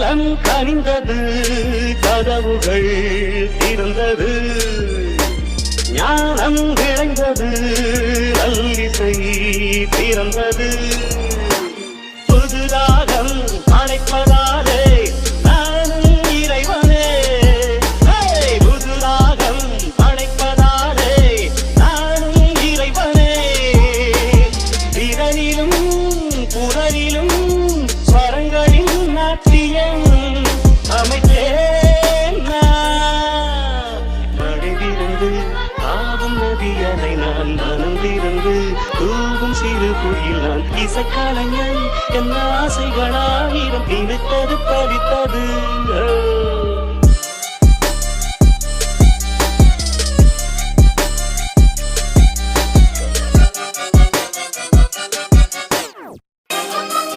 காலம் கனிந்தது, கதவுகள் திறந்தது, ஞானம் விளைந்தது, நல்லிசை பிறந்தது. புது ராகம் அழைப்பதாலே நானும் இறைவனே, புது ராகம் அழைப்பதாலே நானும் இறைவனே. திறனிலும் புறனிலும் ஸ்வரங்களின் நாட்டியம் அமைத்தேன் நான். மழைவிருந்து ஆகும் நதியனை நான் மனந்திருந்து தூகும் சிறு குயில் நான். இசைக்கலைஞன் என் ஆசைகளாயிரம் இணைத்தது பறித்தது.